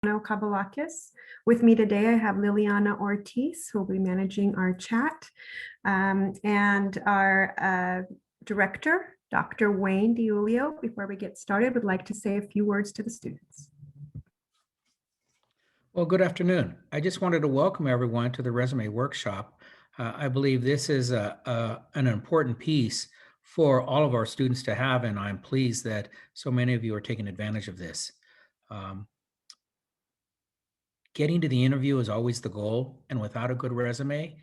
Kabalakis. With me today, I have Liliana Ortiz, who will be managing our chat, and our director, Dr. Wayne DiUlio. Before we get started, would like to say a few words to the students. Well, good afternoon. I just wanted to welcome everyone to the resume workshop. I believe this is an important piece for all of our students to have, and I'm pleased that so many of you are taking advantage of this. Getting to the interview is always the goal, and without a good resume,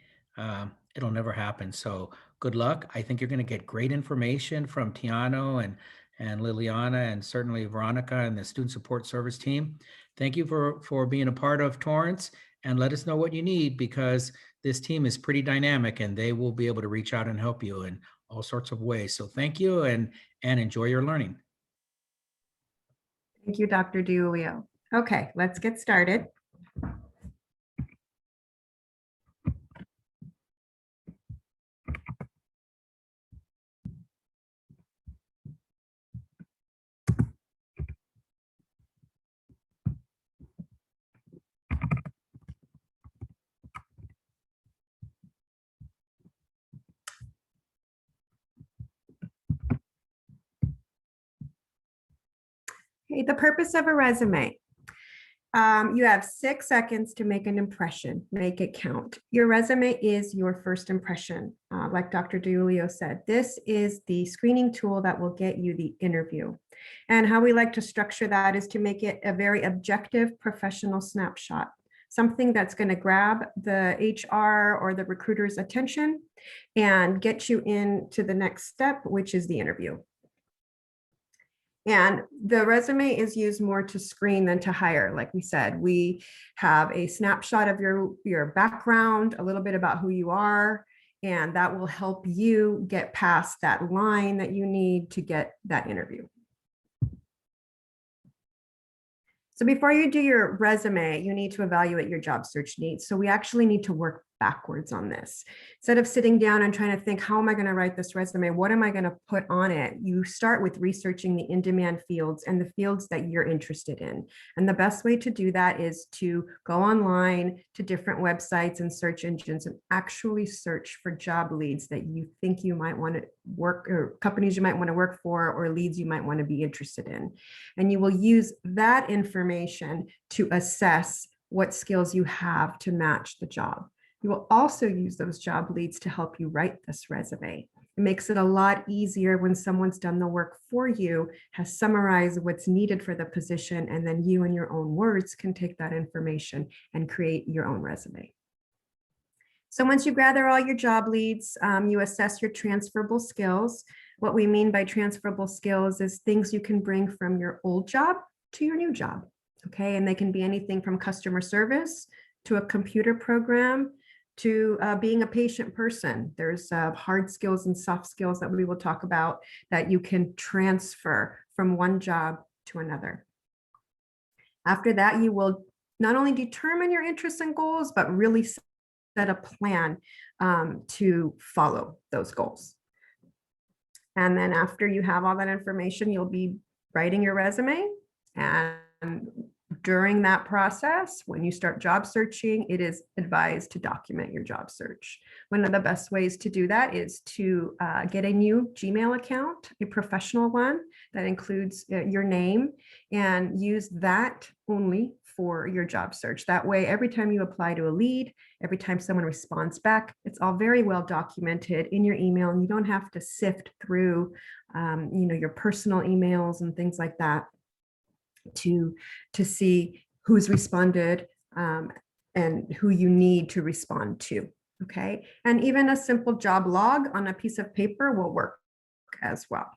it'll never happen. So good luck. I think you're going to get great information from Tiano and Liliana, and certainly Veronica and the Student Support Service team. Thank you for being a part of Torrance, and let us know what you need, because this team is pretty dynamic and they will be able to reach out and help you in all sorts of ways. So thank you, and enjoy your learning. Thank you, Dr. DiUlio. Okay, let's get started. Okay, the purpose of a resume. You have 6 seconds to make an impression, make it count. Your resume is your first impression. Like Dr. DiUlio said, this is the screening tool that will get you the interview. And how we like to structure that is to make it a very objective professional snapshot, something that's going to grab the HR or the recruiter's attention and get you into the next step, which is the interview. And the resume is used more to screen than to hire. Like we said, we have a snapshot of your background, a little bit about who you are, and that will help you get past that line that you need to get that interview. So before you do your resume, you need to evaluate your job search needs. So we actually need to work backwards on this. Instead of sitting down and trying to think, how am I going to write this resume? What am I going to put on it? You start with researching the in-demand fields and the fields that you're interested in. And the best way to do that is to go online to different websites and search engines and actually search for job leads that you think you might want to work, or companies you might want to work for, or leads you might want to be interested in. And you will use that information to assess what skills you have to match the job. You will also use those job leads to help you write this resume. It makes it a lot easier when someone's done the work for you, has summarized what's needed for the position, and then you in your own words can take that information and create your own resume. So once you gather all your job leads, you assess your transferable skills. What we mean by transferable skills is things you can bring from your old job to your new job, okay? And they can be anything from customer service to a computer program to being a patient person. There's hard skills and soft skills that we will talk about that you can transfer from one job to another. After that, you will not only determine your interests and goals, but really set a plan to follow those goals. And then after you have all that information, you'll be writing your resume. And during that process, when you start job searching, it is advised to document your job search. One of the best ways to do that is to get a new Gmail account, a professional one that includes your name, and use that only for your job search. That way, every time you apply to a lead, every time someone responds back, it's all very well documented in your email, and you don't have to sift through your personal emails and things like that to see who's responded and who you need to respond to, okay? And even a simple job log on a piece of paper will work as well.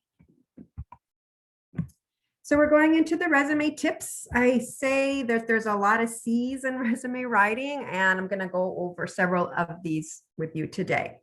So we're going into the resume tips. I say that there's a lot of C's in resume writing, and I'm going to go over several of these with you today.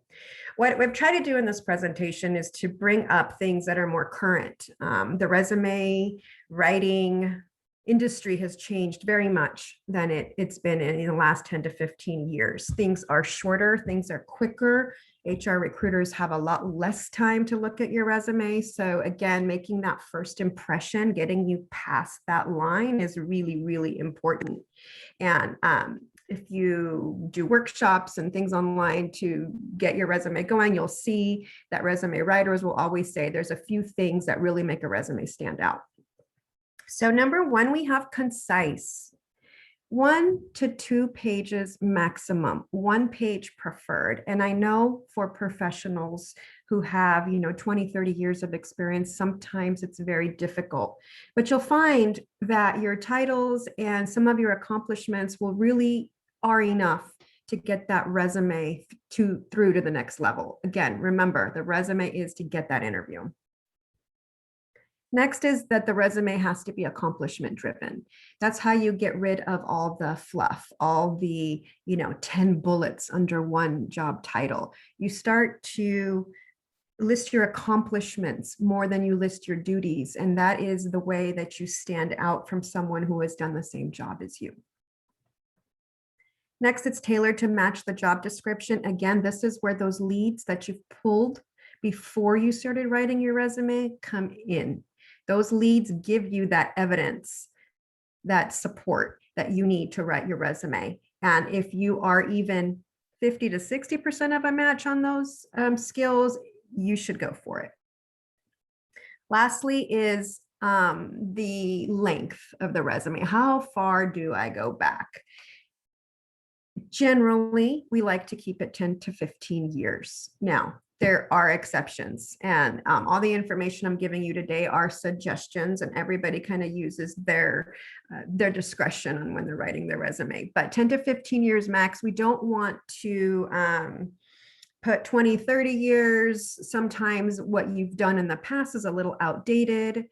What we've tried to do in this presentation is to bring up things that are more current. The resume writing industry has changed very much than it's been in the last 10 to 15 years. Things are shorter, things are quicker. HR recruiters have a lot less time to look at your resume. So again, making that first impression, getting you past that line is really, really important. And if you do workshops and things online to get your resume going, you'll see that resume writers will always say there's a few things that really make a resume stand out. So number one, we have concise. 1 to 2 pages maximum, 1 page preferred. And I know for professionals who have, 20, 30 years of experience, sometimes it's very difficult, but you'll find that your titles and some of your accomplishments will really are enough to get that resume through to the next level. Again, remember, the resume is to get that interview. Next is that the resume has to be accomplishment driven. That's how you get rid of all the fluff, all the, 10 bullets under one job title. You start to list your accomplishments more than you list your duties. And that is the way that you stand out from someone who has done the same job as you. Next, it's tailored to match the job description. Again, this is where those leads that you've pulled before you started writing your resume come in. Those leads give you that evidence, that support that you need to write your resume. And if you are even 50 to 60% of a match on those skills, you should go for it. Lastly is the length of the resume. How far do I go back? Generally, we like to keep it 10 to 15 years. Now, there are exceptions, and all the information I'm giving you today are suggestions, and everybody kind of uses their discretion on when they're writing their resume. But 10 to 15 years max. We don't want to put 20, 30 years. Sometimes what you've done in the past is a little outdated.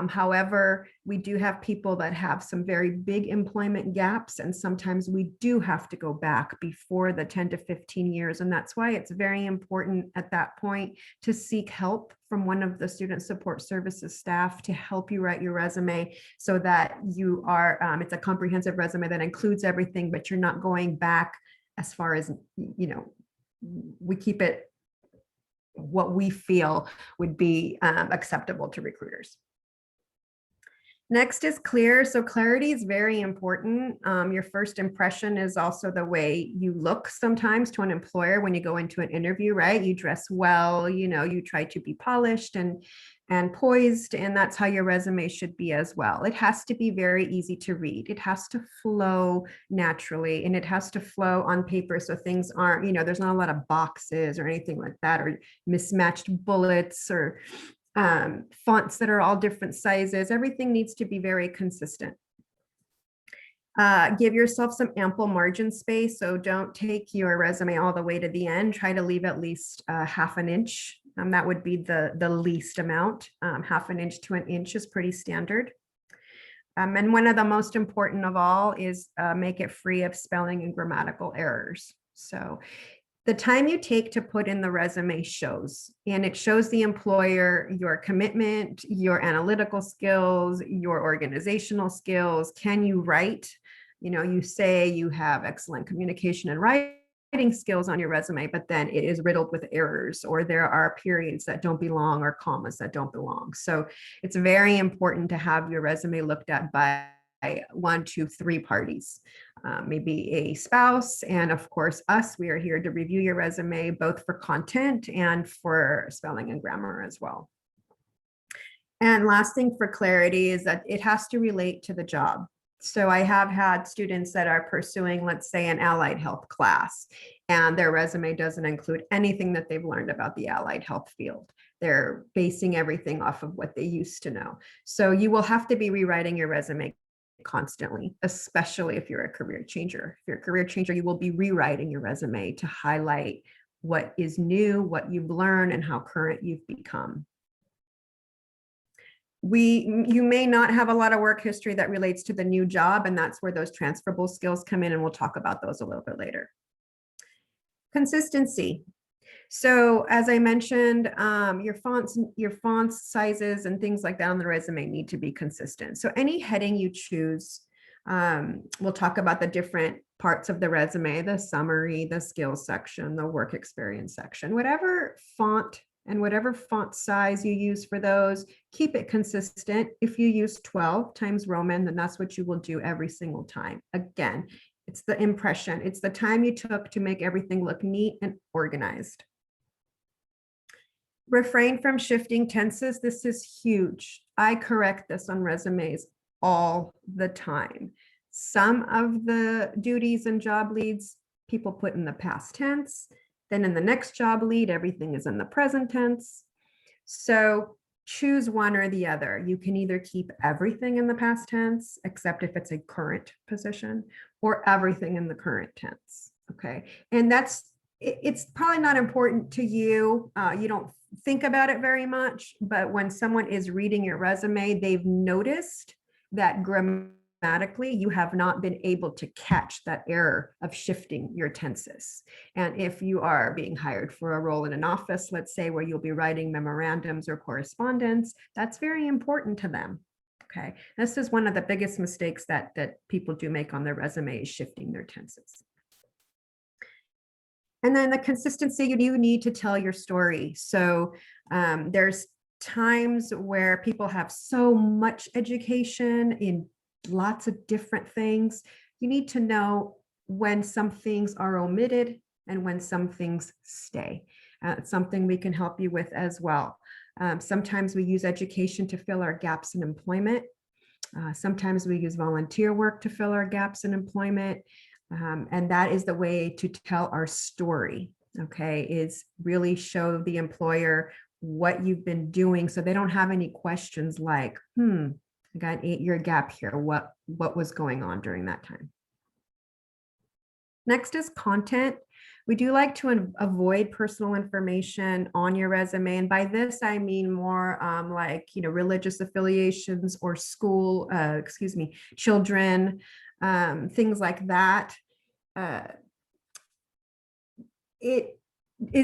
However, we do have people that have some very big employment gaps, and sometimes we do have to go back before the 10 to 15 years. And that's why it's very important at that point to seek help from one of the student support services staff to help you write your resume so that you are, it's a comprehensive resume that includes everything, but you're not going back as far as, we keep it what we feel would be acceptable to recruiters. Next is clear. So clarity is very important. Your first impression is also the way you look sometimes to an employer when you go into an interview, right? You dress well, you try to be polished and poised, and that's how your resume should be as well. It has to be very easy to read. It has to flow naturally, and it has to flow on paper so things aren't, there's not a lot of boxes or anything like that, or mismatched bullets or fonts that are all different sizes. Everything needs to be very consistent. Give yourself some ample margin space. So don't take your resume all the way to the end. Try to leave at least half an inch. That would be the least amount. Half an inch to an inch is pretty standard. And one of the most important of all is make it free of spelling and grammatical errors. So the time you take to put in the resume shows, and it shows the employer your commitment, your analytical skills, your organizational skills. Can you write? You say you have excellent communication and writing skills on your resume, but then it is riddled with errors, or there are periods that don't belong or commas that don't belong. So it's very important to have your resume looked at by 1, 2, 3 parties, maybe a spouse, and of course us. We are here to review your resume both for content and for spelling and grammar as well. And last thing for clarity is that it has to relate to the job. So I have had students that are pursuing, let's say, an allied health class, and their resume doesn't include anything that they've learned about the allied health field. They're basing everything off of what they used to know. So you will have to be rewriting your resume constantly, especially if you're a career changer. If you're a career changer, you will be rewriting your resume to highlight what is new, what you've learned, and how current you've become. You may not have a lot of work history that relates to the new job, and that's where those transferable skills come in, and we'll talk about those a little bit later. Consistency. So as I mentioned, your fonts sizes and things like that on the resume need to be consistent. So any heading you choose, we'll talk about the different parts of the resume, the summary, the skills section, the work experience section, whatever font and whatever font size you use for those, keep it consistent. If you use 12 times Roman, then that's what you will do every single time. Again, it's the impression. It's the time you took to make everything look neat and organized. Refrain from shifting tenses. This is huge. I correct this on resumes all the time. Some of the duties and job leads, people put in the past tense. Then in the next job lead, everything is in the present tense. So choose one or the other. You can either keep everything in the past tense, except if it's a current position, or everything in the current tense. Okay. And it's probably not important to you. You don't think about it very much, but when someone is reading your resume, they've noticed that grammatically you have not been able to catch that error of shifting your tenses. And if you are being hired for a role in an office, let's say, where you'll be writing memorandums or correspondence, that's very important to them. Okay, this is one of the biggest mistakes that people do make on their resume, is shifting their tenses. And then the consistency, you need to tell your story. So there's times where people have so much education in lots of different things. You need to know when some things are omitted and when some things stay. It's something we can help you with as well. Sometimes we use education to fill our gaps in employment. Sometimes we use volunteer work to fill our gaps in employment. And that is the way to tell our story, okay, is really show the employer what you've been doing so they don't have any questions like, I got an 8-year gap here. What was going on during that time? Next is content. We do like to avoid personal information on your resume. And by this, I mean more like, religious affiliations or school, children, things like that. It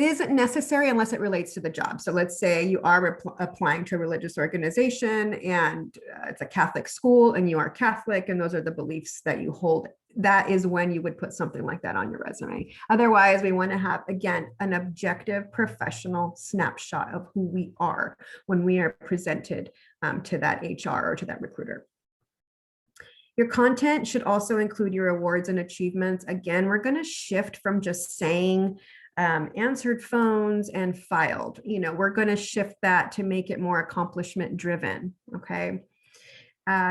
isn't necessary unless it relates to the job. So let's say you are applying to a religious organization and it's a Catholic school and you are Catholic and those are the beliefs that you hold. That is when you would put something like that on your resume. Otherwise, we want to have, again, an objective professional snapshot of who we are when we are presented to that HR or to that recruiter. Your content should also include your awards and achievements. Again, we're going to shift from just saying answered phones and filed. We're going to shift that to make it more accomplishment driven. Okay.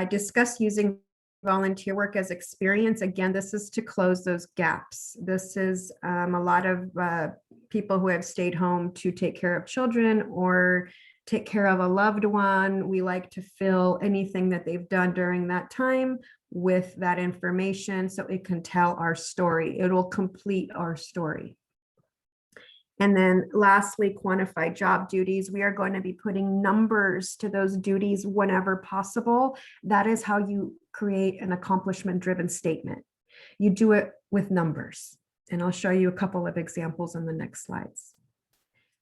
Discuss using volunteer work as experience. Again, this is to close those gaps. This is a lot of people who have stayed home to take care of children or take care of a loved one. We like to fill anything that they've done during that time with that information so it can tell our story. It'll complete our story. And then lastly, quantify job duties. We are going to be putting numbers to those duties whenever possible. That is how you create an accomplishment-driven statement. You do it with numbers. And I'll show you a couple of examples in the next slides.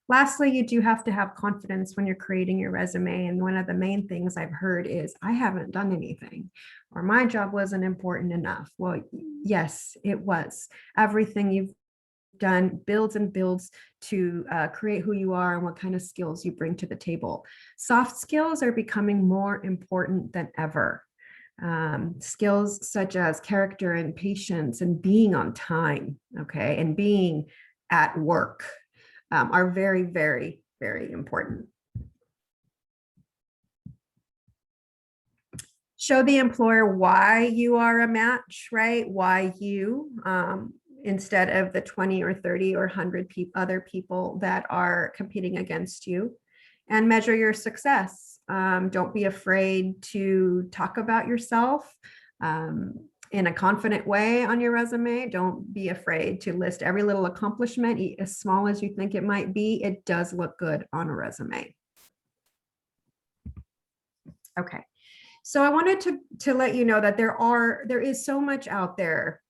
Lastly, you do have to have confidence when you're creating your resume. And one of the main things I've heard is, I haven't done anything, or my job wasn't important enough. Well, yes, it was. Everything you've done builds and builds to create who you are and what kind of skills you bring to the table. Soft skills are becoming more important than ever. Skills such as character and patience and being on time, okay, and being at work are very, very, very important. Show the employer why you are a match, right? Why you, instead of the 20 or 30 or 100 other people that are competing against you, and measure your success. Don't be afraid to talk about yourself in a confident way on your resume. Don't be afraid to list every little accomplishment, as small as you think it might be. It does look good on a resume. Okay. So I wanted to let you know that there is so much out there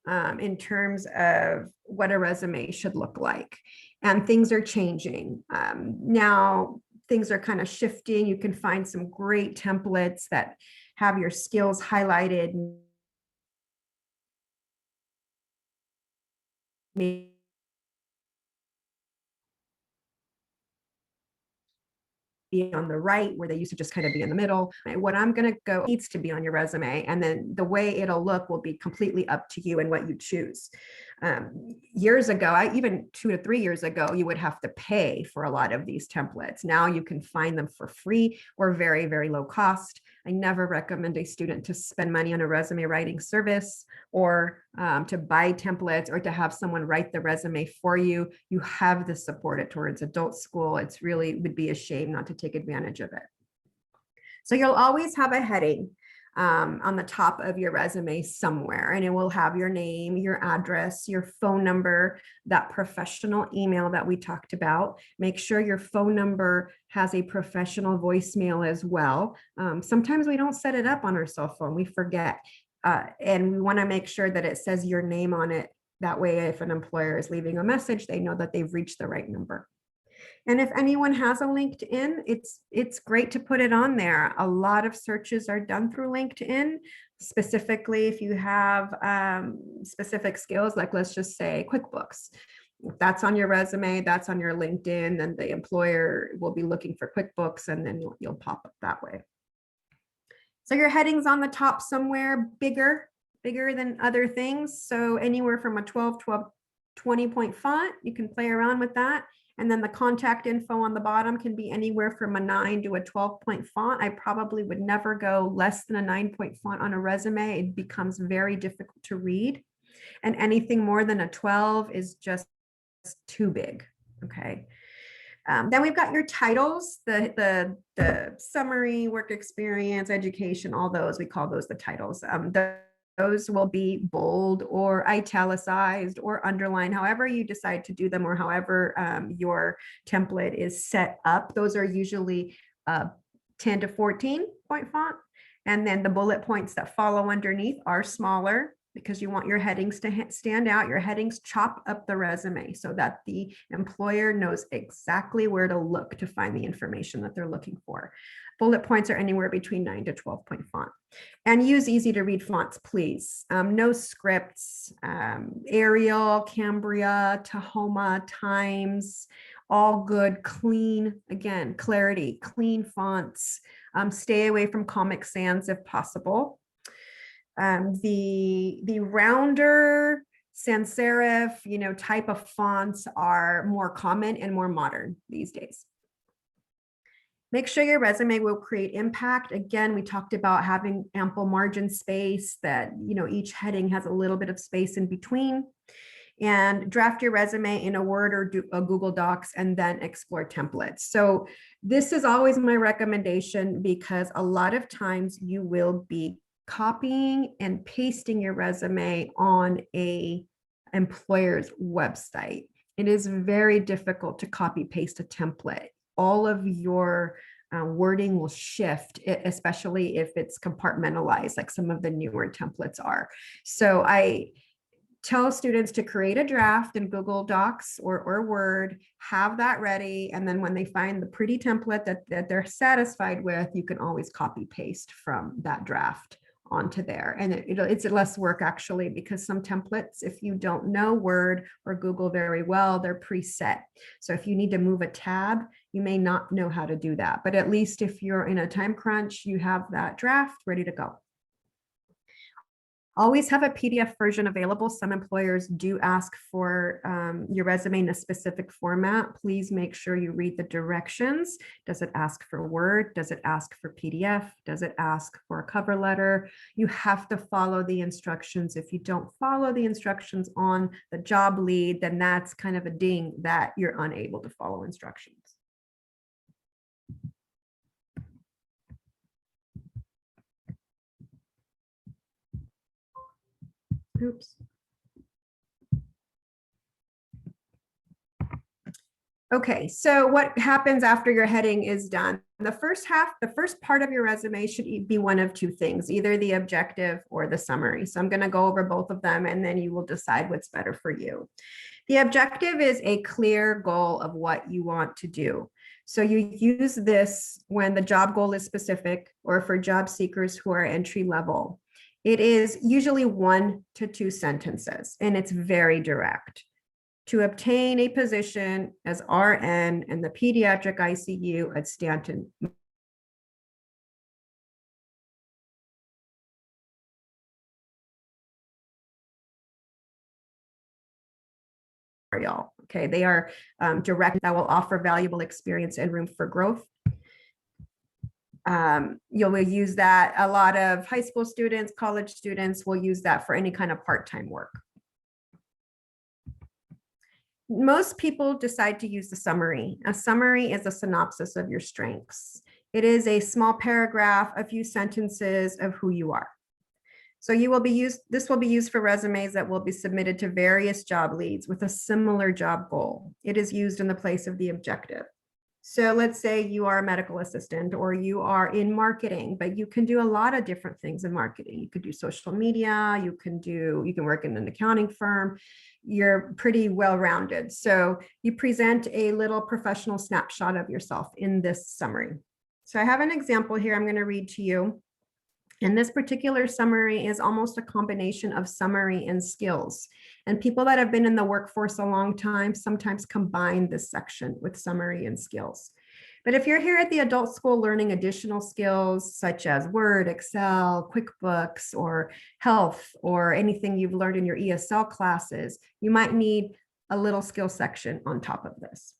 in terms of what a resume should look like. and things are changing. Now things are kind of shifting. You can find some great templates that have your skills highlighted. Maybe be on the right where they used to just kind of be in the middle. What I'm going to go needs to be on your resume, and then the way it'll look will be completely up to you and what you choose. Years ago, even 2 to 3 years ago, you would have to pay for a lot of these templates. Now you can find them for free or very, very low cost. I never recommend a student to spend money on a resume writing service or to buy templates or to have someone write the resume for you. You have the support towards adult school. It's really would be a shame not to take advantage of it. So you'll always have a heading on the top of your resume somewhere, and it will have your name, your address, your phone number, that professional email that we talked about. Make sure your phone number has a professional voicemail as well. Sometimes we don't set it up on our cell phone, we forget. And we want to make sure that it says your name on it. That way, if an employer is leaving a message, they know that they've reached the right number. And if anyone has a LinkedIn, it's great to put it on there. A lot of searches are done through LinkedIn, specifically if you have specific skills, like let's just say QuickBooks. If that's on your resume, that's on your LinkedIn, then the employer will be looking for QuickBooks, and then you'll pop up that way. So your heading's on the top somewhere, bigger than other things. So anywhere from a 12, 20 point font, you can play around with that. And then the contact info on the bottom can be anywhere from a 9 to a 12 point font. I probably would never go less than a 9 point font on a resume. It becomes very difficult to read. And anything more than a 12 is just too big. Okay. Then we've got your titles, the summary, work experience, education, all those, we call those the titles. Those will be bold or italicized or underlined, however you decide to do them, or however your template is set up. Those are usually 10 to 14 point font. And then the bullet points that follow underneath are smaller, because you want your headings to stand out. Your headings chop up the resume so that the employer knows exactly where to look to find the information that they're looking for. Bullet points are anywhere between 9 to 12 point font. And use easy to read fonts, please. No scripts, Arial, Cambria, Tahoma, Times, all good, clean, again, clarity, clean fonts. Stay away from Comic Sans if possible. The rounder sans serif, type of fonts are more common and more modern these days. Make sure your resume will create impact. Again, we talked about having ample margin space, that each heading has a little bit of space in between. And draft your resume in a Word or a Google Docs, and then explore templates. So this is always my recommendation, because a lot of times you will be copying and pasting your resume on a employer's website. It is very difficult to copy paste a template. All of your wording will shift, especially if it's compartmentalized, like some of the newer templates are. So I tell students to create a draft in Google Docs or Word, have that ready, and then when they find the pretty template that they're satisfied with, you can always copy paste from that draft onto there. And it's less work, actually, because some templates, if you don't know Word or Google very well, they're preset. So if you need to move a tab, you may not know how to do that. But at least if you're in a time crunch, you have that draft ready to go. Always have a PDF version available. Some employers do ask for your resume in a specific format. Please make sure you read the directions. Does it ask for Word? Does it ask for PDF? Does it ask for a cover letter? You have to follow the instructions. If you don't follow the instructions on the job lead, then that's kind of a ding that you're unable to follow instructions. Oops. Okay, so what happens after your heading is done? The first part of your resume should be one of two things, either the objective or the summary. So I'm going to go over both of them and then you will decide what's better for you. The objective is a clear goal of what you want to do. So you use this when the job goal is specific or for job seekers who are entry level. It is usually 1 to 2 sentences and it's very direct. To obtain a position as RN in the pediatric ICU at Stanton Memorial. Okay, they are direct that will offer valuable experience and room for growth. You'll use that. A lot of high school students, college students will use that for any kind of part-time work. Most people decide to use the summary. A summary is a synopsis of your strengths. It is a small paragraph, a few sentences of who you are. So this will be used for resumes that will be submitted to various job leads with a similar job goal. It is used in the place of the objective. So let's say you are a medical assistant or you are in marketing, but you can do a lot of different things in marketing. You could do social media, you can work in an accounting firm. You're pretty well-rounded. So you present a little professional snapshot of yourself in this summary. So I have an example here I'm going to read to you. And this particular summary is almost a combination of summary and skills. And people that have been in the workforce a long time sometimes combine this section with summary and skills. But if you're here at the adult school learning additional skills such as Word, Excel, QuickBooks, or health, or anything you've learned in your ESL classes, you might need a little skill section on top of this.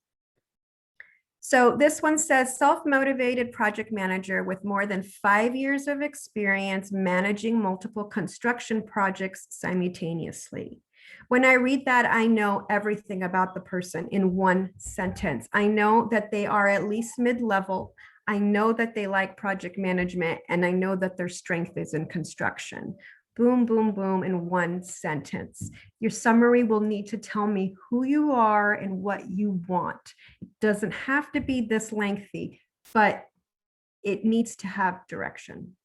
So this one says self-motivated project manager with more than 5 years of experience managing multiple construction projects simultaneously. When I read that, I know everything about the person in one sentence. I know that they are at least mid-level. I know that they like project management, and I know that their strength is in construction. Boom, boom, boom in one sentence. Your summary will need to tell me who you are and what you want. It doesn't have to be this lengthy, but it needs to have direction.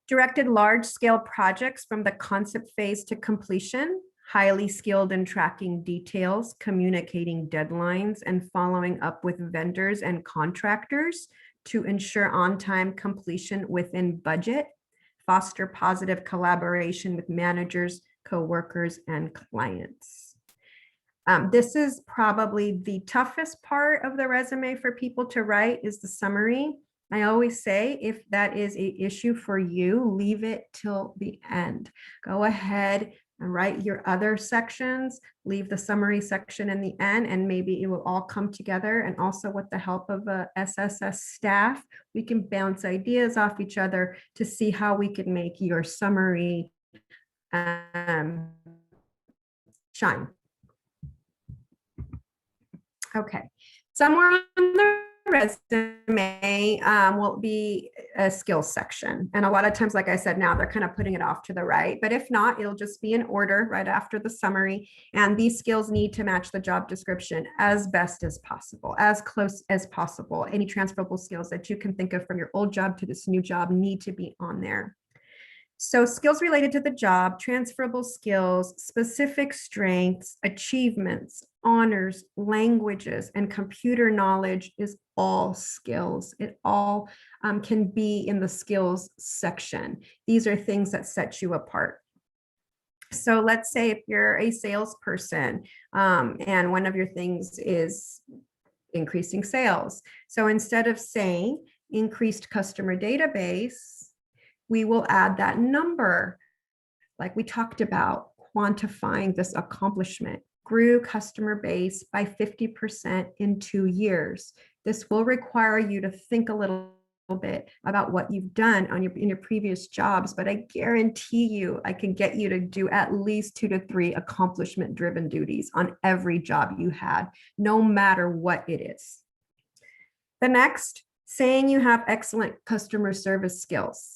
Directed large-scale projects from the concept phase to completion, highly skilled in tracking details, communicating deadlines, and following up with vendors and contractors to ensure on-time completion within budget, foster positive collaboration with managers, coworkers, and clients. This is probably the toughest part of the resume for people to write is the summary. I always say, if that is an issue for you, leave it till the end. Go ahead and write your other sections, leave the summary section in the end, and maybe it will all come together. And also with the help of a SSS staff, we can bounce ideas off each other to see how we can make your summary shine. Okay, somewhere on the resume will be a skills section. And a lot of times, like I said, now they're kind of putting it off to the right, but if not, it'll just be in order right after the summary. And these skills need to match the job description as best as possible, as close as possible. Any transferable skills that you can think of from your old job to this new job need to be on there. So skills related to the job, transferable skills, specific strengths, achievements, honors, languages, and computer knowledge is all skills. It all can be in the skills section. These are things that set you apart. So let's say if you're a salesperson and one of your things is increasing sales. So instead of saying increased customer database, we will add that number, like we talked about, quantifying this accomplishment. Grew customer base by 50% in 2 years. This will require you to think a little bit about what you've done in your previous jobs, but I guarantee you I can get you to do at least 2 to 3 accomplishment-driven duties on every job you had, no matter what it is. The next, saying you have excellent customer service skills.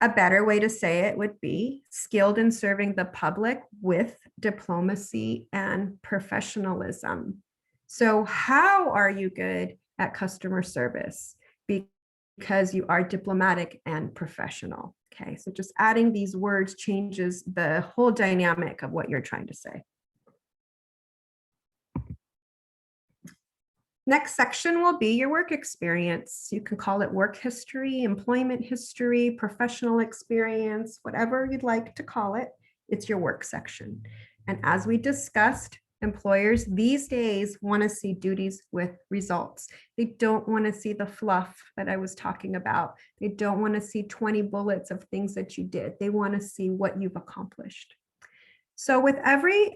A better way to say it would be skilled in serving the public with diplomacy and professionalism. So how are you good at customer service? Because you are diplomatic and professional. Okay, so just adding these words changes the whole dynamic of what you're trying to say. Next section will be your work experience. You can call it work history, employment history, professional experience, whatever you'd like to call it. It's your work section. And as we discussed, employers these days want to see duties with results. They don't want to see the fluff that I was talking about. They don't want to see 20 bullets of things that you did. They want to see what you've accomplished. So with every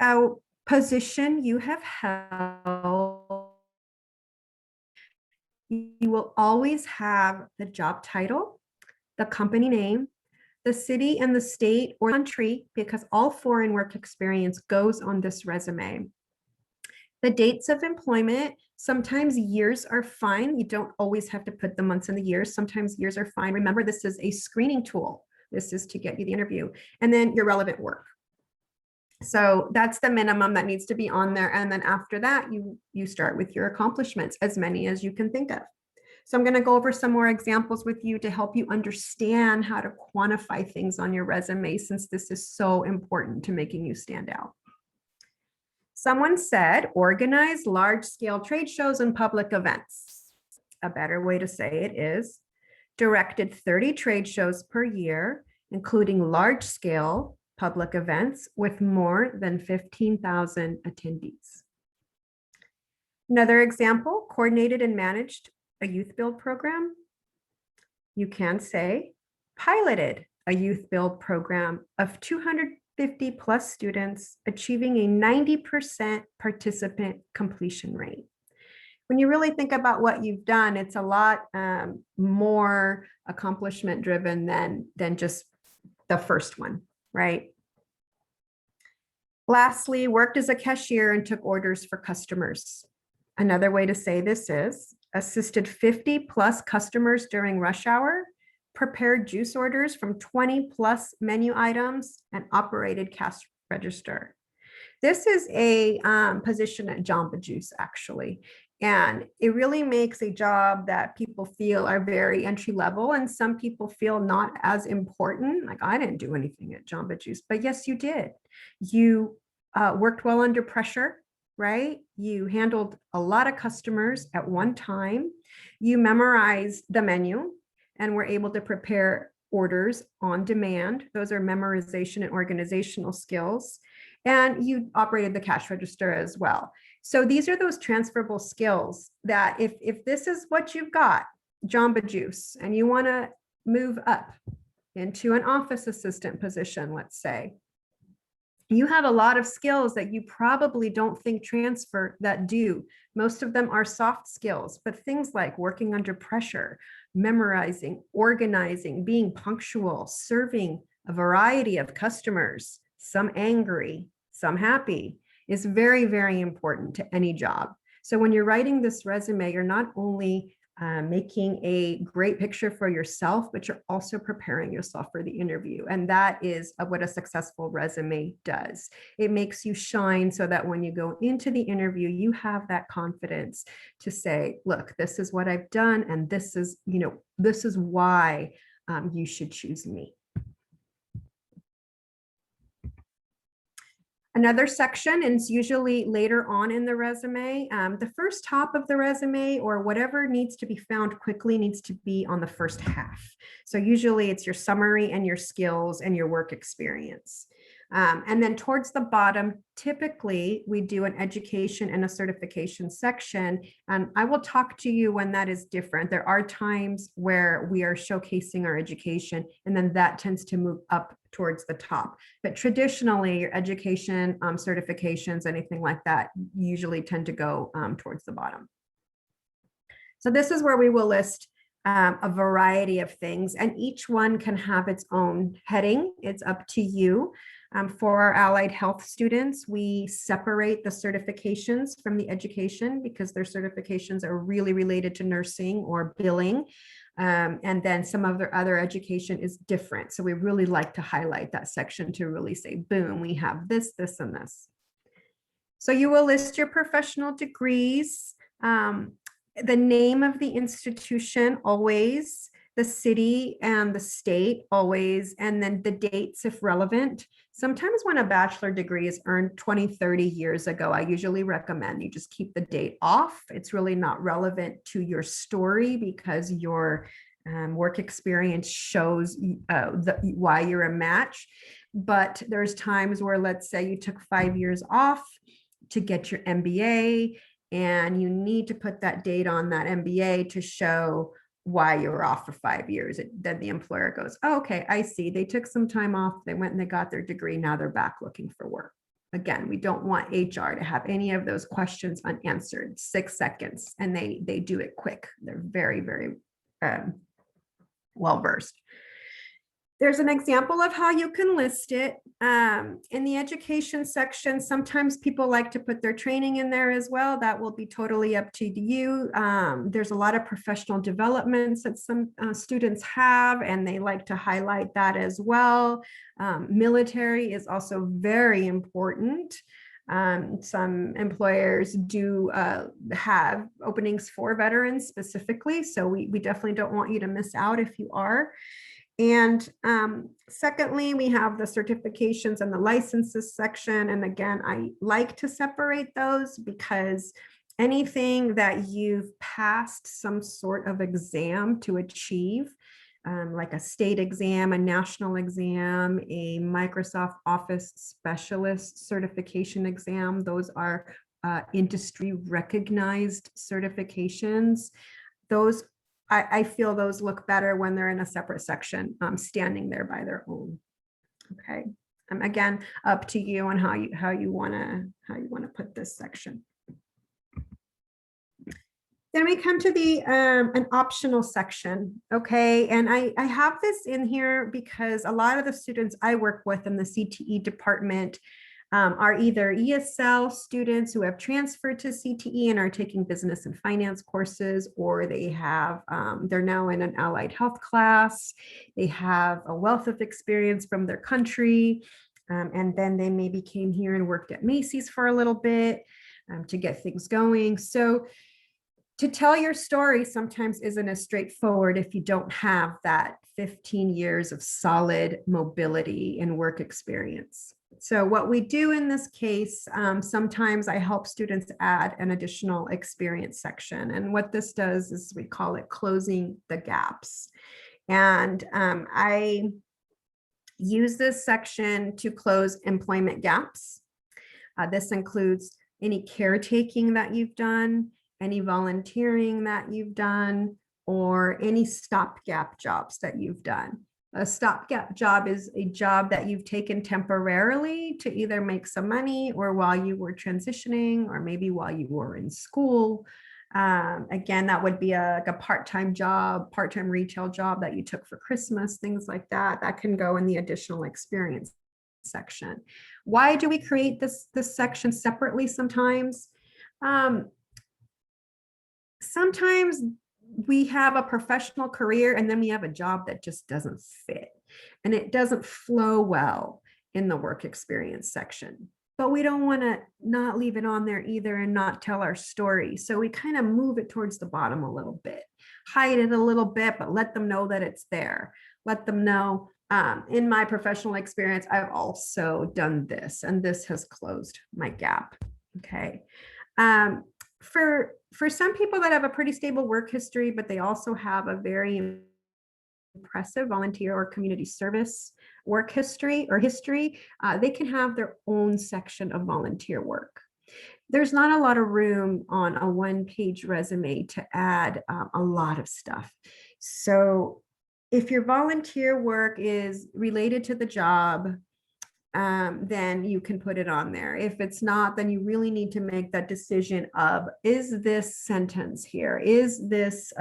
position you have held, you will always have the job title, the company name, the city and the state or country, because all foreign work experience goes on this resume. The dates of employment, sometimes years are fine. You don't always have to put the months and the years. Sometimes years are fine. Remember, this is a screening tool. This is to get you the interview. And then your relevant work. So that's the minimum that needs to be on there. And then after that, you start with your accomplishments, as many as you can think of. So I'm going to go over some more examples with you to help you understand how to quantify things on your resume, since this is so important to making you stand out. Someone said, organize large-scale trade shows and public events. A better way to say it is, directed 30 trade shows per year, including large-scale public events with more than 15,000 attendees. Another example, coordinated and managed a youth build program. You can say piloted a youth build program of 250 plus students, achieving a 90% participant completion rate. When you really think about what you've done, it's a lot more accomplishment driven than just the first one, right? Lastly, worked as a cashier and took orders for customers. Another way to say this is assisted 50 plus customers during rush hour, prepared juice orders from 20 plus menu items, and operated cash register. This is a position at Jamba Juice, actually. And it really makes a job that people feel are very entry level, and some people feel not as important. Like, I didn't do anything at Jamba Juice, but yes, you did. You worked well under pressure, right? You handled a lot of customers at one time. You memorized the menu and were able to prepare orders on demand. Those are memorization and organizational skills. And you operated the cash register as well. So these are those transferable skills that if this is what you've got, Jamba Juice, and you want to move up into an office assistant position, let's say, you have a lot of skills that you probably don't think transfer that do. Most of them are soft skills, but things like working under pressure, memorizing, organizing, being punctual, serving a variety of customers, some angry, some happy, is very, very important to any job. So when you're writing this resume, you're not only making a great picture for yourself, but you're also preparing yourself for the interview. And that is what a successful resume does. It makes you shine so that when you go into the interview, you have that confidence to say, look, this is what I've done. And this is, this is why you should choose me. Another section is usually later on in the resume. The first top of the resume, or whatever needs to be found quickly, needs to be on the first half. So usually it's your summary and your skills and your work experience. And then towards the bottom, typically we do an education and a certification section. And I will talk to you when that is different. There are times where we are showcasing our education, and then that tends to move up towards the top. But traditionally, your education, certifications, anything like that, usually tend to go towards the bottom. So this is where we will list a variety of things, and each one can have its own heading. It's up to you. For our allied health students, we separate the certifications from the education because their certifications are really related to nursing or billing. And then some of their other education is different. So we really like to highlight that section to really say, boom, we have this, this, and this. So you will list your professional degrees, the name of the institution always, the city and the state always, and then the dates if relevant. Sometimes when a bachelor degree is earned 20, 30 years ago, I usually recommend you just keep the date off. It's really not relevant to your story because your work experience shows why you're a match. But there's times where, let's say you took 5 years off to get your MBA, and you need to put that date on that MBA to show why you were off for 5 years. Then the employer goes, oh, okay, I see. They took some time off. They went and they got their degree. Now they're back looking for work. Again, we don't want HR to have any of those questions unanswered. 6 seconds, and they do it quick. They're very, very well versed. There's an example of how you can list it. In the education section, sometimes people like to put their training in there as well. That will be totally up to you. There's a lot of professional developments that some students have, and they like to highlight that as well. Military is also very important. Some employers do have openings for veterans specifically, so we definitely don't want you to miss out if you are. And secondly, we have the certifications and the licenses section. And again, I like to separate those because anything that you've passed some sort of exam to achieve, like a state exam, a national exam, a Microsoft Office specialist certification exam, those are industry recognized certifications. Those I feel those look better when they're in a separate section, standing there by their own. Okay. Again, up to you on how you want to put this section. Then we come to the an optional section. Okay. And I have this in here because a lot of the students I work with in the CTE department are either ESL students who have transferred to CTE and are taking business and finance courses, or they have, they're now in an allied health class. They have a wealth of experience from their country. And then they maybe came here and worked at Macy's for a little bit to get things going. So to tell your story sometimes isn't as straightforward if you don't have that 15 years of solid mobility and work experience. So what we do in this case, sometimes I help students add an additional experience section. And what this does is we call it closing the gaps. And I use this section to close employment gaps. This includes any caretaking that you've done, any volunteering that you've done, or any stopgap jobs that you've done. A stopgap job is a job that you've taken temporarily to either make some money or while you were transitioning, or maybe while you were in school. Again, that would be like a part-time job, part-time retail job that you took for Christmas, things like that. That can go in the additional experience section. Why do we create this section separately sometimes? Sometimes we have a professional career and then we have a job that just doesn't fit and it doesn't flow well in the work experience section. But we don't want to not leave it on there either and not tell our story. So we kind of move it towards the bottom a little bit, hide it a little bit, but let them know that it's there. Let them know, in my professional experience, I've also done this and this has closed my gap. Okay. For some people that have a pretty stable work history, but they also have a very impressive volunteer or community service work history, they can have their own section of volunteer work. There's not a lot of room on a one-page resume to add a lot of stuff. So if your volunteer work is related to the job, then you can put it on there. If it's not, then you really need to make that decision of, is this sentence here, is this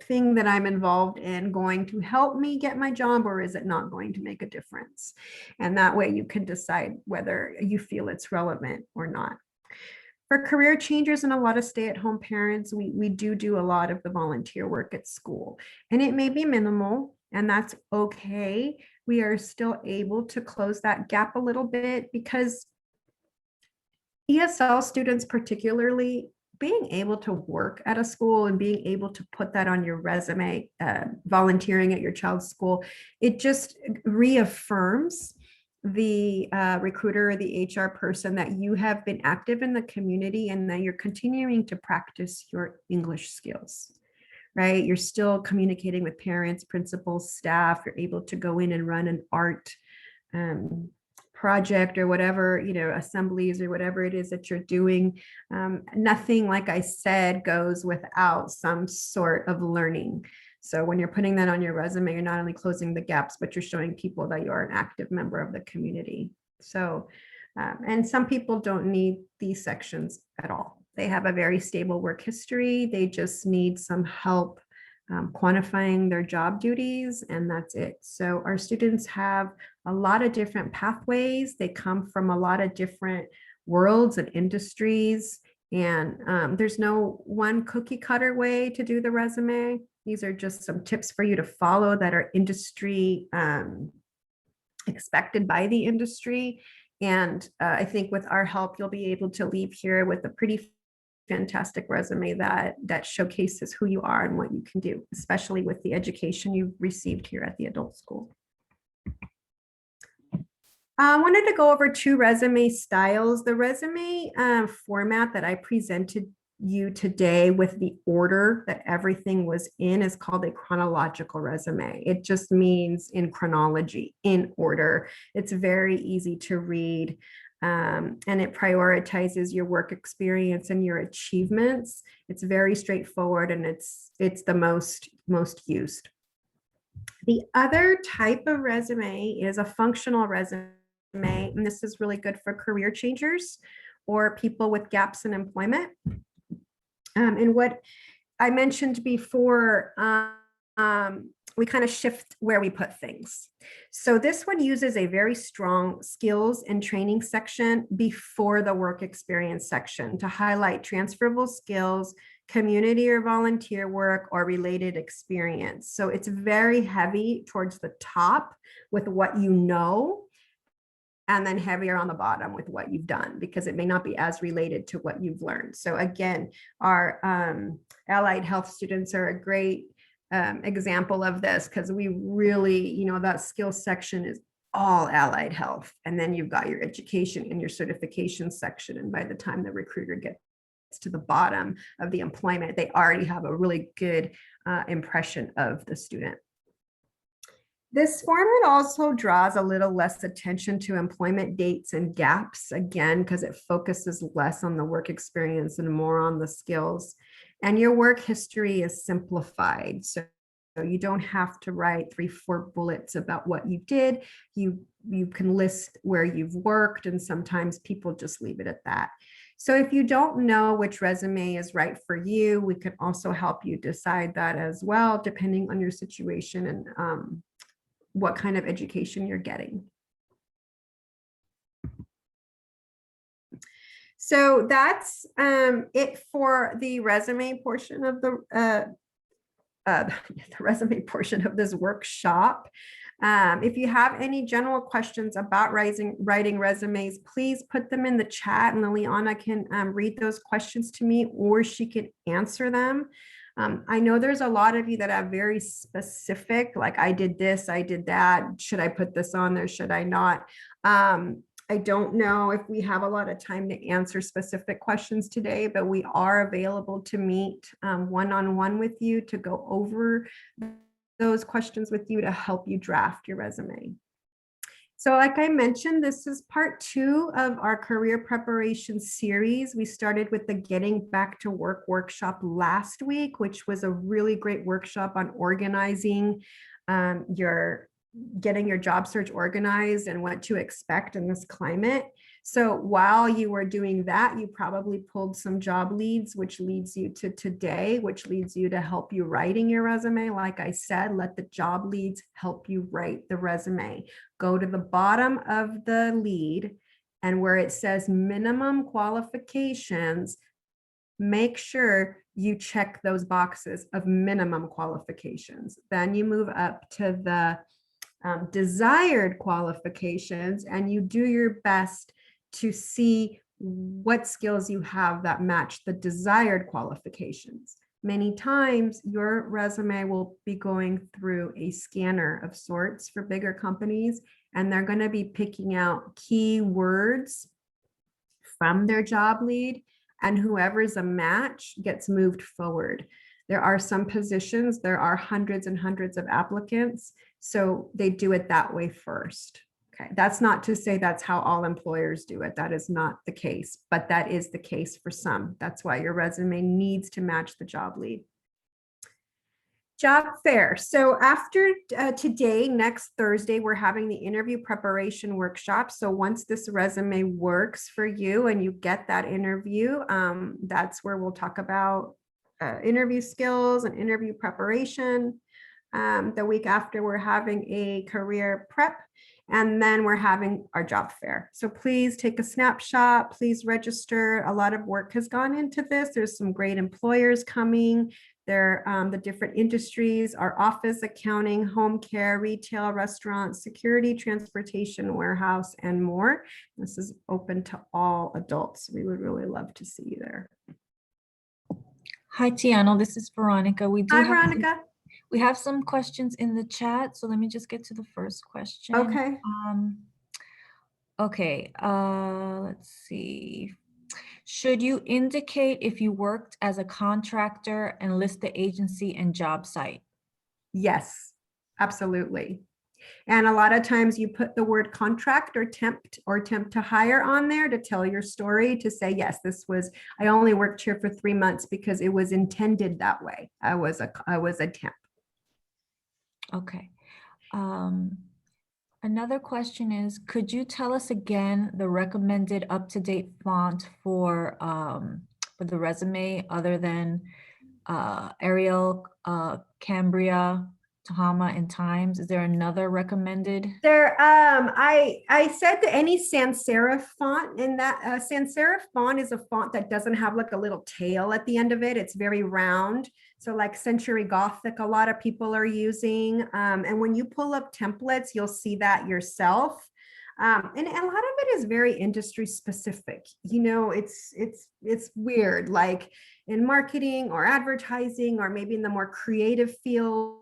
thing that I'm involved in going to help me get my job, or is it not going to make a difference? And that way you can decide whether you feel it's relevant or not. For career changers and a lot of stay-at-home parents, we do a lot of the volunteer work at school, and it may be minimal, and that's okay. We are still able to close that gap a little bit because ESL students particularly, being able to work at a school and being able to put that on your resume, volunteering at your child's school, it just reaffirms the recruiter or the HR person that you have been active in the community and that you're continuing to practice your English skills, right? You're still communicating with parents, principals, staff. You're able to go in and run an art project or whatever, assemblies or whatever it is that you're doing. Nothing, like I said, goes without some sort of learning. So when you're putting that on your resume, you're not only closing the gaps, but you're showing people that you are an active member of the community. So, and some people don't need these sections at all. They have a very stable work history. They just need some help quantifying their job duties, and that's it. So our students have a lot of different pathways. They come from a lot of different worlds and industries, and there's no one cookie cutter way to do the resume. These are just some tips for you to follow that are industry expected by the industry. And I think with our help, you'll be able to leave here with a pretty fantastic resume that showcases who you are and what you can do, especially with the education you've received here at the adult school. I wanted to go over 2 resume styles. The resume format that I presented you today with the order that everything was in is called a chronological resume. It just means in chronology, in order. It's very easy to read. And it prioritizes your work experience and your achievements. It's very straightforward, and it's the most used. The other type of resume is a functional resume, and this is really good for career changers or people with gaps in employment. And what I mentioned before, we kind of shift where we put things. So this one uses a very strong skills and training section before the work experience section to highlight transferable skills, community or volunteer work, or related experience. So it's very heavy towards the top with what you know, and then heavier on the bottom with what you've done, because it may not be as related to what you've learned. So again, our allied health students are a great example of this, because we really, that skills section is all allied health. And then you've got your education and your certification section. And by the time the recruiter gets to the bottom of the employment, they already have a really good impression of the student. This format also draws a little less attention to employment dates and gaps, again, because it focuses less on the work experience and more on the skills. And your work history is simplified. So you don't have to write 3-4 bullets about what you did. You can list where you've worked, and sometimes people just leave it at that. So if you don't know which resume is right for you, we can also help you decide that as well, depending on your situation and what kind of education you're getting. So that's it for the resume portion of the resume portion of this workshop. If you have any general questions about writing resumes, please put them in the chat, and Liliana can read those questions to me, or she can answer them. I know there's a lot of you that are very specific, like I did this, I did that. Should I put this on there? Should I not? I don't know if we have a lot of time to answer specific questions today, but we are available to meet one-on-one with you to go over those questions with you to help you draft your resume. So like I mentioned, this is part 2 of our career preparation series. We started with the Getting Back to Work workshop last week, which was a really great workshop on organizing getting your job search organized and what to expect in this climate. So while you were doing that, you probably pulled some job leads, which leads you to today, which leads you to help you writing your resume. Like I said, let the job leads help you write the resume. Go to the bottom of the lead, and where it says minimum qualifications, make sure you check those boxes of minimum qualifications. Then you move up to the desired qualifications, and you do your best to see what skills you have that match the desired qualifications. Many times your resume will be going through a scanner of sorts for bigger companies, and they're going to be picking out keywords from their job lead, and whoever's a match gets moved forward. There are some positions, there are hundreds and hundreds of applicants, so they do it that way first. Okay, that's not to say that's how all employers do it. That is not the case, but that is the case for some. That's why your resume needs to match the job lead. Job fair. So after today, next Thursday, we're having the interview preparation workshop. So once this resume works for you and you get that interview, that's where we'll talk about interview skills and interview preparation. The week after, we're having a career prep, and then we're having our job fair. So please take a snapshot, please register. A lot of work has gone into this. There's some great employers coming. They're the different industries, our office, accounting, home care, retail, restaurants, security, transportation, warehouse, and more. This is open to all adults. We would really love to see you there. Hi, Tiano. This is Veronica. Hi, Veronica. We have some questions in the chat, so let me just get to the first question. Okay. Okay, let's see. Should you indicate if you worked as a contractor and list the agency and job site? Yes, absolutely. And a lot of times you put the word contract or temp to hire on there to tell your story, to say, yes, I only worked here for 3 months because it was intended that way. I was a temp. Okay. Another question is, could you tell us again the recommended up-to-date font for the resume other than Arial, Cambria, Tahama, and Times? Is there another recommended? I said that any sans serif font, and that sans serif font is a font that doesn't have like a little tail at the end of it. It's very round. So like Century Gothic, a lot of people are using. And when you pull up templates, you'll see that yourself. And a lot of it is very industry specific. You know, it's weird, like in marketing or advertising, or maybe in the more creative field,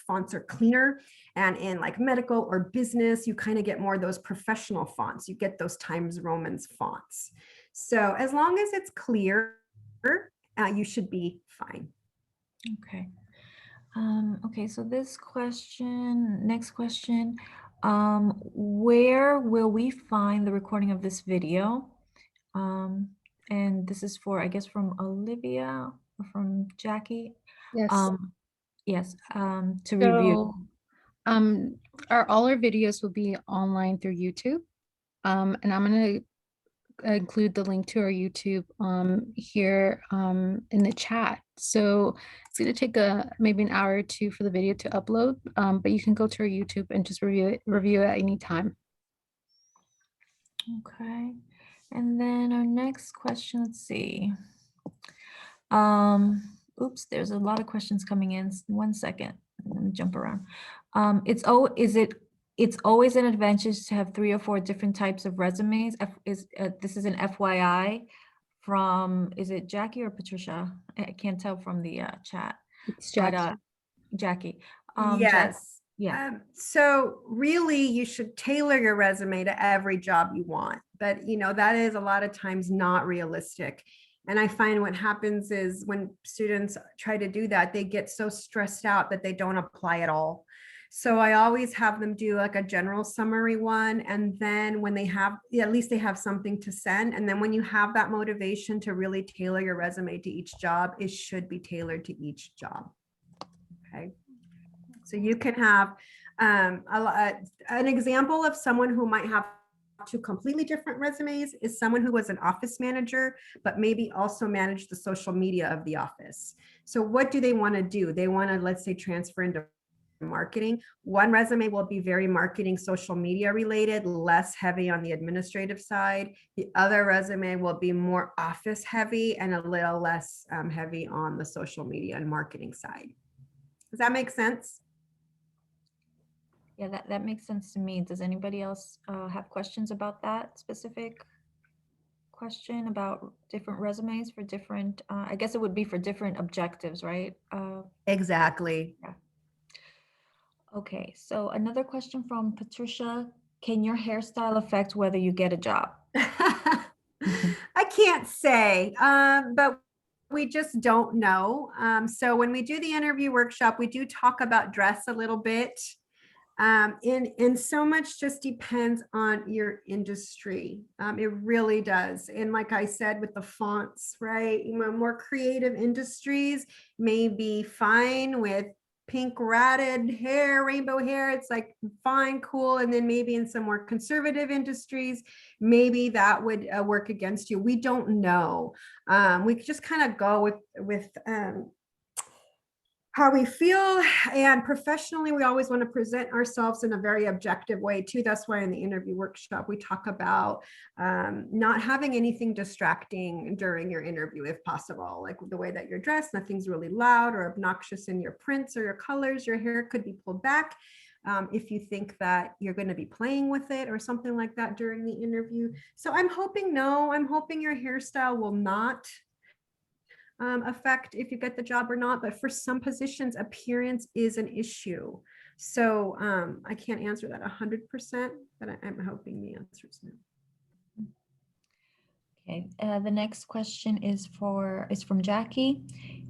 fonts are cleaner, and in like medical or business you kind of get more of those professional fonts. You get those Times Romans fonts. So as long as it's clear, you should be fine. Okay. Okay, so next question, where will we find the recording of this video? And this is for, I guess, from Olivia or from Jackie. Yes. Yes, to review. So, all our videos will be online through YouTube. And I'm going to include the link to our YouTube here in the chat. So it's going to take maybe an hour or two for the video to upload, but you can go to our YouTube and just review it at any time. Okay, and then our next question, let's see. Oops, there's a lot of questions coming in. 1 second, let me jump around. It's always an advantage to have 3 or 4 different types of resumes. This is an FYI from, is it Jackie or Patricia? I can't tell from the chat. It's Jackie. But, Jackie. Yes. Yeah. So really you should tailor your resume to every job you want, but you know, that is a lot of times not realistic. And I find what happens is when students try to do that, they get so stressed out that they don't apply at all. So I always have them do like a general summary one. And then when they have, at least they have something to send. And then when you have that motivation to really tailor your resume to each job, it should be tailored to each job. Okay. So you can have an example of someone who might have 2 completely different resumes is someone who was an office manager, but maybe also managed the social media of the office. So what do they want to do? They want to, let's say, transfer into marketing. One resume will be very marketing, social media related, less heavy on the administrative side. The other resume will be more office heavy and a little less heavy on the social media and marketing side. Does that make sense? Yeah, that makes sense to me. Does anybody else have questions about that specific question about different resumes for different, I guess it would be for different objectives, right? Exactly. Okay, so another question from Patricia. Can your hairstyle affect whether you get a job? I can't say, but we just don't know. So when we do the interview workshop, we do talk about dress a little bit. And so much just depends on your industry. It really does. And like I said, with the fonts, right? More creative industries may be fine with pink ratted hair, rainbow hair. It's like fine, cool. And then maybe in some more conservative industries, maybe that would work against you. We don't know. We just kind of go with how we feel, and professionally we always want to present ourselves in a very objective way too. That's why in the interview workshop we talk about not having anything distracting during your interview if possible, like the way that you're dressed. Nothing's really loud or obnoxious in your prints or your colors. Your hair could be pulled back if you think that you're going to be playing with it or something like that during the interview. So I'm hoping your hairstyle will not affect if you get the job or not, but for some positions, appearance is an issue. So I can't answer that 100%, but I'm hoping the answer is no. Okay, the next question is from Jackie.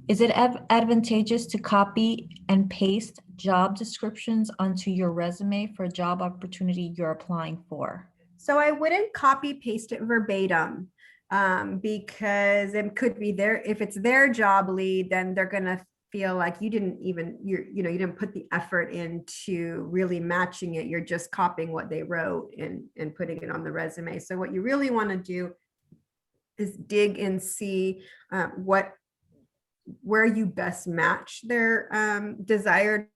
Is it advantageous to copy and paste job descriptions onto your resume for a job opportunity you're applying for? So I wouldn't copy paste it verbatim. Because it could be if it's their job lead, then they're going to feel like you didn't put the effort into really matching it. You're just copying what they wrote and putting it on the resume. So what you really want to do is dig and see where you best match their desired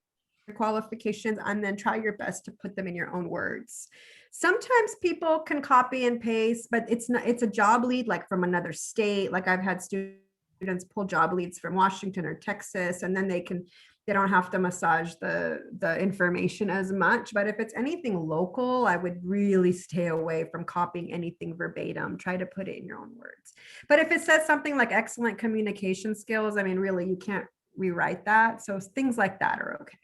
qualifications, and then try your best to put them in your own words. Sometimes people can copy and paste, but it's a job lead like from another state. Like I've had students pull job leads from Washington or Texas, and then they don't have to massage the information as much. But if it's anything local, I would really stay away from copying anything verbatim. Try to put it in your own words. But if it says something like excellent communication skills, I mean, really, you can't rewrite that. So things like that are okay.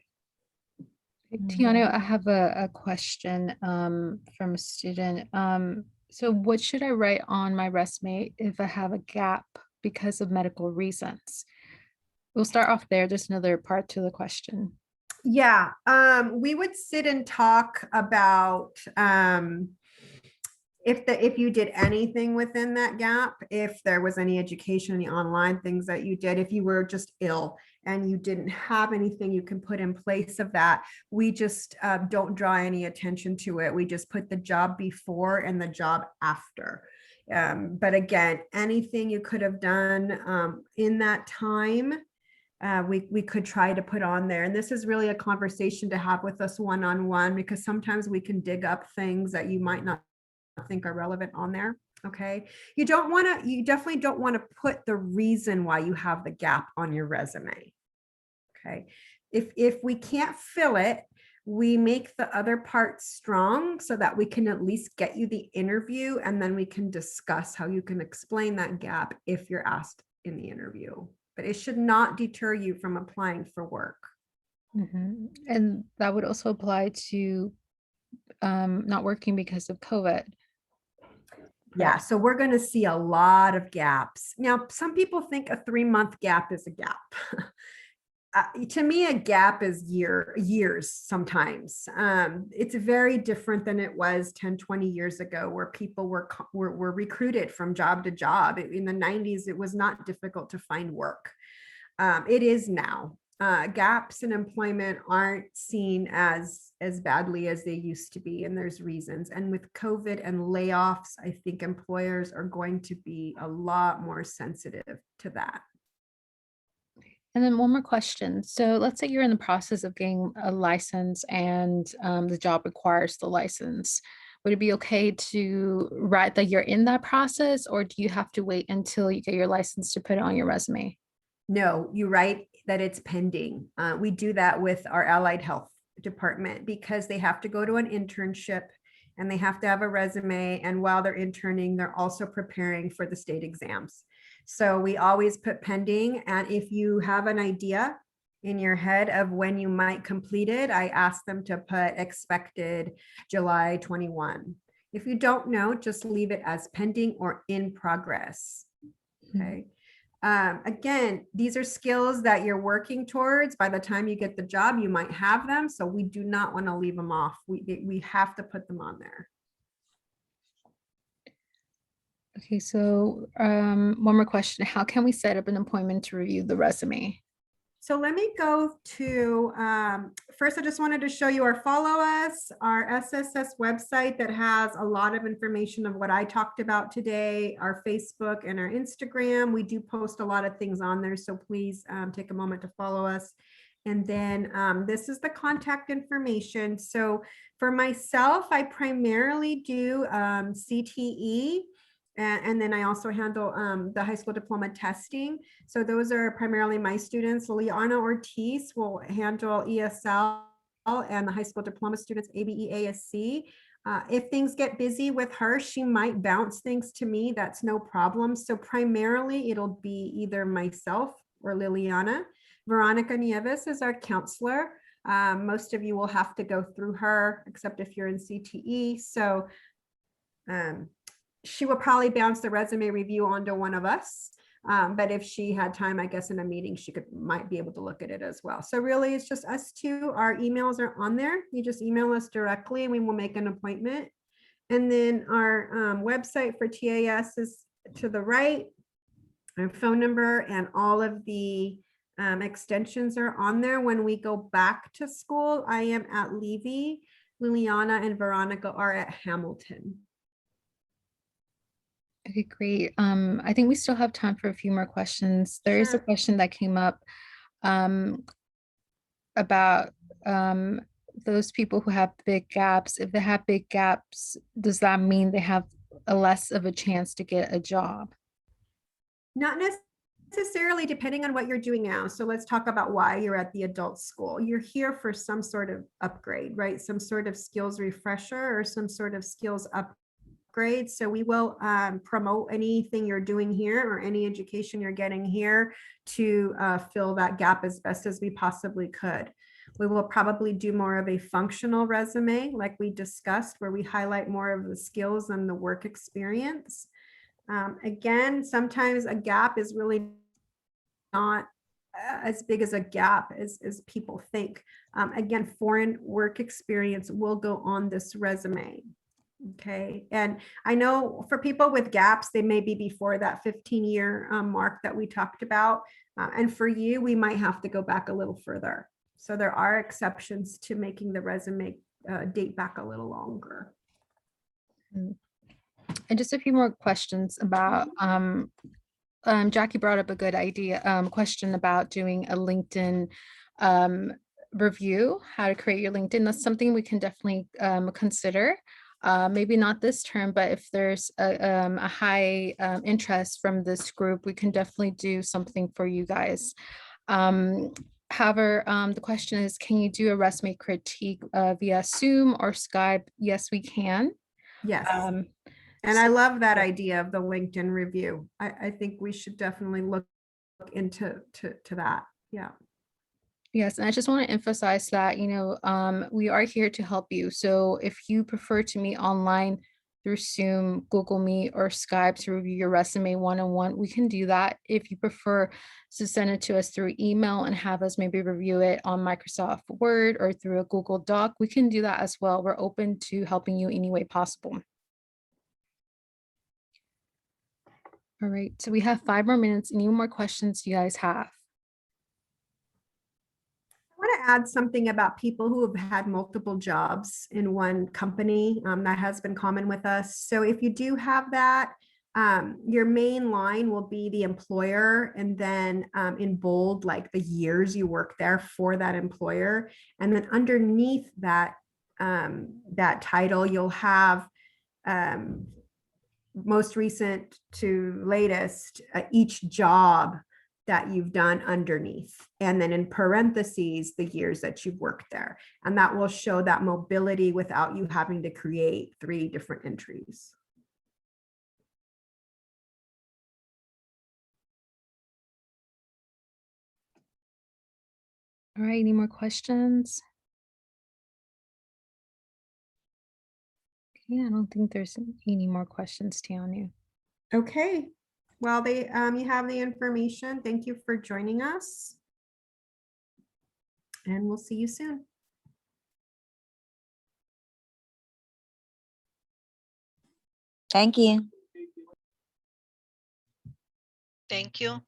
Tiana, I have a question from a student. So what should I write on my resume if I have a gap because of medical reasons? We'll start off there. There's another part to the question. Yeah, we would sit and talk about if you did anything within that gap, if there was any education, any online things that you did, if you were just ill and you didn't have anything you can put in place of that, we just don't draw any attention to it. We just put the job before and the job after. But again, anything you could have done in that time, we could try to put on there. And this is really a conversation to have with us one-on-one, because sometimes we can dig up things that you might not think are relevant on there. Okay. You definitely don't want to put the reason why you have the gap on your resume. Okay. If we can't fill it, we make the other parts strong so that we can at least get you the interview, and then we can discuss how you can explain that gap if you're asked in the interview. But it should not deter you from applying for work. Mm-hmm. And that would also apply to not working because of COVID. Yeah, so we're going to see a lot of gaps. Now, some people think a 3-month gap is a gap. To me, a gap is years sometimes. It's very different than it was 10, 20 years ago, where people were recruited from job to job. In the 90s, it was not difficult to find work. It is now. Gaps in employment aren't seen as badly as they used to be, and there's reasons. And with COVID and layoffs, I think employers are going to be a lot more sensitive to that. And then one more question. So let's say you're in the process of getting a license and the job requires the license. Would it be okay to write that you're in that process, or do you have to wait until you get your license to put it on your resume? No, you write that it's pending. We do that with our allied health department because they have to go to an internship and they have to have a resume. And while they're interning, they're also preparing for the state exams. So we always put pending. And if you have an idea in your head of when you might complete it, I ask them to put expected July 21. If you don't know, just leave it as pending or in progress. Okay. Again, these are skills that you're working towards. By the time you get the job, you might have them. So we do not want to leave them off. We have to put them on there. Okay, so one more question. How can we set up an appointment to review the resume? So let me go to, first, I just wanted to show you our Follow Us, our SSS website that has a lot of information of what I talked about today, our Facebook and our Instagram. We do post a lot of things on there, so please take a moment to follow us. And then this is the contact information. So for myself, I primarily do CTE. And then I also handle the high school diploma testing. So those are primarily my students. Liliana Ortiz will handle ESL and the high school diploma students, ABE, ASC. If things get busy with her, she might bounce things to me. That's no problem. So primarily it'll be either myself or Liliana. Veronica Nieves is our counselor. Most of you will have to go through her, except if you're in CTE. So she will probably bounce the resume review onto one of us. But if she had time, I guess in a meeting, she might be able to look at it as well. So really it's just us two. Our emails are on there. You just email us directly and we will make an appointment. And then our website for TAS is to the right. Our phone number and all of the extensions are on there. When we go back to school, I am at Levy, Liliana and Veronica are at Hamilton. Okay, great. I think we still have time for a few more questions. There is a Sure. question that came up about those people who have big gaps. If they have big gaps, does that mean they have a less of a chance to get a job? Not necessarily, depending on what you're doing now. So let's talk about why you're at the adult school. You're here for some sort of upgrade, right? Some sort of skills refresher or some sort of skills upgrade. So we will promote anything you're doing here or any education you're getting here to fill that gap as best as we possibly could. We will probably do more of a functional resume like we discussed, where we highlight more of the skills and the work experience. Again, sometimes a gap is really not as big as a gap as people think. Again, foreign work experience will go on this resume. Okay, and I know for people with gaps, they may be before that 15-year mark that we talked about. And for you, we might have to go back a little further. So there are exceptions to making the resume date back a little longer. And just a few more questions about, Jackie brought up a good idea, question about doing a LinkedIn review, how to create your LinkedIn. That's something we can definitely consider. Maybe not this term, but if there's a high interest from this group, we can definitely do something for you guys. However, the question is, can you do a resume critique via Zoom or Skype? Yes, we can. Yes. And I love that idea of the LinkedIn review. I think we should definitely look into that. Yeah. Yes, and I just want to emphasize that, we are here to help you. So if you prefer to meet online through Zoom, Google Meet, or Skype to review your resume one-on-one, we can do that. If you prefer to send it to us through email and have us maybe review it on Microsoft Word or through a Google Doc, we can do that as well. We're open to helping you any way possible. All right, so we have 5 more minutes. Any more questions you guys have? I want to add something about people who have had multiple jobs in one company. That has been common with us. So if you do have that, your main line will be the employer, and then in bold, like the years you worked there for that employer. And then underneath that, that title, you'll have most recent to latest, each job that you've done underneath. And then in parentheses, the years that you've worked there. And that will show that mobility without you having to create 3 different entries. All right, any more questions? Okay, I don't think there's any more questions, Tiana. Okay. Well, you have the information. Thank you for joining us. And we'll see you soon. Thank you. Thank you.